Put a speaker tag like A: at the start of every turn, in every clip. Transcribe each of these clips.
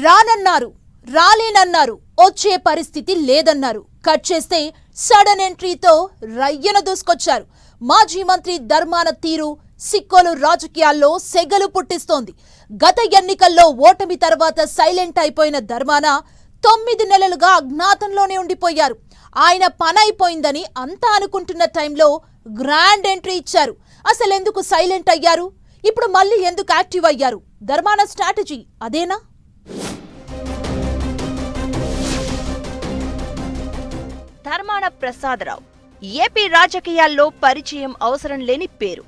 A: రానన్నారు, రాలేనన్నారు, వచ్చే పరిస్థితి లేదన్నారు. కట్ చేస్తే సడన్ ఎంట్రీతో రయ్యన దూసుకొచ్చారు. మాజీ మంత్రి ధర్మాన తీరు సిక్కోలు రాజకీయాల్లో సెగలు పుట్టిస్తోంది. గత ఎన్నికల్లో ఓటమి తర్వాత సైలెంట్ అయిపోయిన ధర్మాన 9 నెలలుగా అజ్ఞాతంలోనే ఉండిపోయారు. ఆయన పనైపోయిందని అంతా అనుకుంటున్న టైంలో గ్రాండ్ ఎంట్రీ ఇచ్చారు. అసలెందుకు సైలెంట్ అయ్యారు? ఇప్పుడు మళ్ళీ ఎందుకు యాక్టివ్ అయ్యారు? ధర్మాన స్ట్రాటజీ అదేనా?
B: ధర్మాన ప్రసాదరావు ఏపీ రాజకీయాల్లో పరిచయం అవసరం లేని పేరు.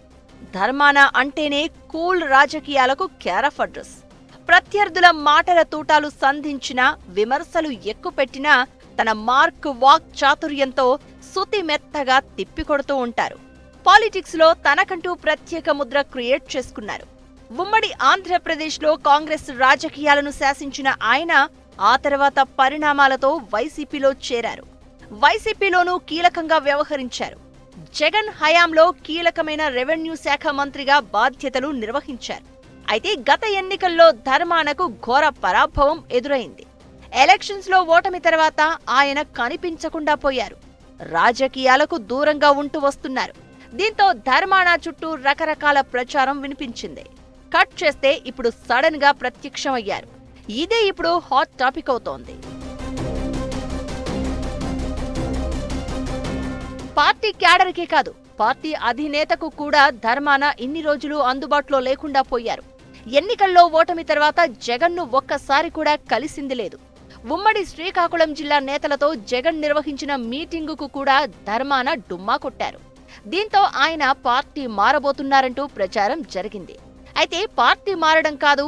B: ధర్మాన అంటేనే కూల్ రాజకీయాలకు కేర్ ఆఫ్ అడ్రస్. ప్రత్యర్థుల మాటల తూటాలు సంధించినా, విమర్శలు ఎక్కుపెట్టినా తన మార్క్ వాక్ చాతుర్యంతో సుతి మెత్తగా తిప్పికొడుతూ ఉంటారు. పాలిటిక్స్ లో తనకంటూ ప్రత్యేక ముద్ర క్రియేట్ చేసుకున్నారు. ఉమ్మడి ఆంధ్రప్రదేశ్లో కాంగ్రెస్ రాజకీయాలను శాసించిన ఆయన ఆ తర్వాత పరిణామాలతో వైసీపీలో చేరారు. వైసీపీలోనూ కీలకంగా వ్యవహరించారు. జగన్ హయాంలో కీలకమైన రెవెన్యూ శాఖ మంత్రిగా బాధ్యతలు నిర్వహించారు. అయితే గత ఎన్నికల్లో ధర్మానకు ఘోర పరాభవం ఎదురైంది. ఎలక్షన్స్ లో ఓటమి తర్వాత ఆయన కనిపించకుండా పోయారు. రాజకీయాలకు దూరంగా ఉంటూ వస్తున్నారు. దీంతో ధర్మాన చుట్టూ రకరకాల ప్రచారం వినిపించింది. కట్ చేస్తే ఇప్పుడు సడన్ గా ప్రత్యక్షమయ్యారు. ఇదే ఇప్పుడు హాట్ టాపిక్ అవుతోంది. పార్టీ క్యాడర్కే కాదు, పార్టీ అధినేతకు కూడా ధర్మాన ఇన్ని రోజులు అందుబాటులో లేకుండా పోయారు. ఎన్నికల్లో ఓటమి తర్వాత జగన్ను ఒక్కసారి కూడా కలిసింది లేదు. ఉమ్మడి శ్రీకాకుళం జిల్లా నేతలతో జగన్ నిర్వహించిన మీటింగుకు కూడా ధర్మాన డుమ్మా కొట్టారు. దీంతో ఆయన పార్టీ మారబోతున్నారంటూ ప్రచారం జరిగింది. అయితే పార్టీ మారడం కాదు,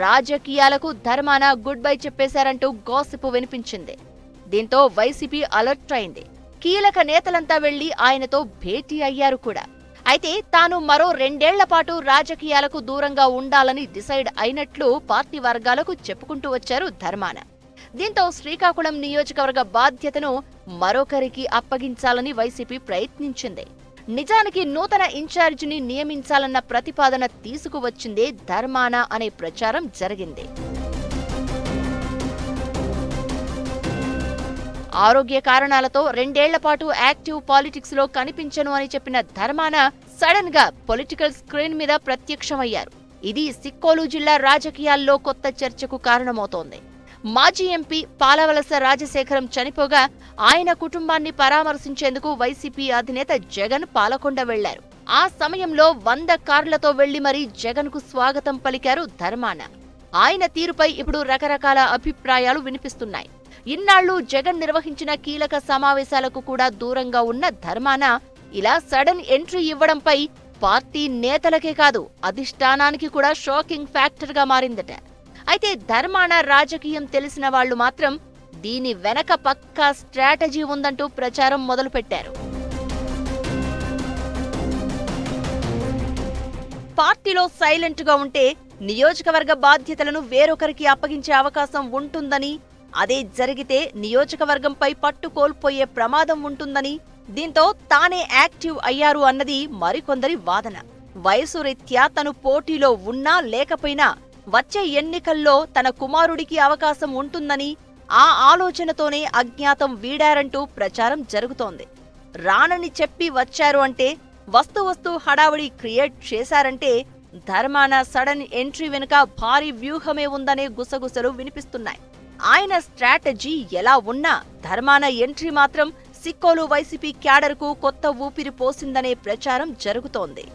B: రాజకీయాలకు ధర్మాన గుడ్ బై చెప్పేశారంటూ గాసిప్ వినిపించింది. దీంతో వైసీపీ అలర్ట్ అయింది. కీలక నేతలంతా వెళ్లి ఆయనతో భేటీ అయ్యారు కూడా. అయితే తాను మరో 2 ఏళ్ల పాటు రాజకీయాలకు దూరంగా ఉండాలని డిసైడ్ అయినట్లు పార్టీ వర్గాలకు చెప్పుకుంటూ వచ్చారు ధర్మాన. దీంతో శ్రీకాకుళం నియోజకవర్గ బాధ్యతను మరొకరికి అప్పగించాలని వైసీపీ ప్రయత్నించింది. నిజానికి నూతన ఇన్ఛార్జిని నియమించాలన్న ప్రతిపాదన తీసుకువచ్చిందే ధర్మాన అనే ప్రచారం జరిగింది. ఆరోగ్య కారణాలతో 2 ఏళ్ల పాటు యాక్టివ్ పాలిటిక్స్ లో కనిపించను అని చెప్పిన ధర్మాన సడన్ గా పొలిటికల్ స్క్రీన్ మీద ప్రత్యక్షమయ్యారు. ఇది సిక్కోలు జిల్లా రాజకీయాల్లో కొత్త చర్చకు కారణమవుతోంది. మాజీ ఎంపీ పాలవలస రాజశేఖరం చనిపోగా ఆయన కుటుంబాన్ని పరామర్శించేందుకు వైసీపీ అధినేత జగన్ పాలకొండ వెళ్లారు. ఆ సమయంలో 100 కార్లతో వెళ్లి మరీ జగన్ కు స్వాగతం పలికారు ధర్మాన. ఆయన తీరుపై ఇప్పుడు రకరకాల అభిప్రాయాలు వినిపిస్తున్నాయి. ఇన్నాళ్లు జగన్ నిర్వహించిన కీలక సమావేశాలకు కూడా దూరంగా ఉన్న ధర్మాన ఇలా సడన్ ఎంట్రీ ఇవ్వడంపై పార్టీ నేతలకే కాదు, అధిష్టానానికి కూడా షాకింగ్ ఫ్యాక్టర్ గా మారిందట. అయితే ధర్మాన రాజకీయం తెలిసిన వాళ్లు మాత్రం దీని వెనక పక్కా స్ట్రాటజీ ఉందంటూ ప్రచారం మొదలుపెట్టారు. పార్టీలో సైలెంట్ గా ఉంటే నియోజకవర్గ బాధ్యతలను వేరొకరికి అప్పగించే అవకాశం ఉంటుందని, అదే జరిగితే నియోజకవర్గంపై పట్టు కోల్పోయే ప్రమాదం ఉంటుందని, దీంతో తానే యాక్టివ్ అయ్యారు అన్నది మరికొందరి వాదన. వయసు రీత్యా తను పోటీలో ఉన్నా లేకపోయినా వచ్చే ఎన్నికల్లో తన కుమారుడికి అవకాశం ఉంటుందని, ఆ ఆలోచనతోనే అజ్ఞాతం వీడారంటూ ప్రచారం జరుగుతోంది. రానని చెప్పి వచ్చారు అంటే, వస్తూ హడావుడి క్రియేట్ చేశారంటే ధర్మాన సడన్ ఎంట్రీ వెనుక భారీ వ్యూహమే ఉందనే గుసగుసలు వినిపిస్తున్నాయి. ఆయన స్ట్రాటజీ ఎలా ఉన్నా ధర్మాన ఎంట్రీ మాత్రం సిక్కోలు వైసీపీ క్యాడర్కు కొత్త ఊపిరి పోసిందనే ప్రచారం జరుగుతోంది.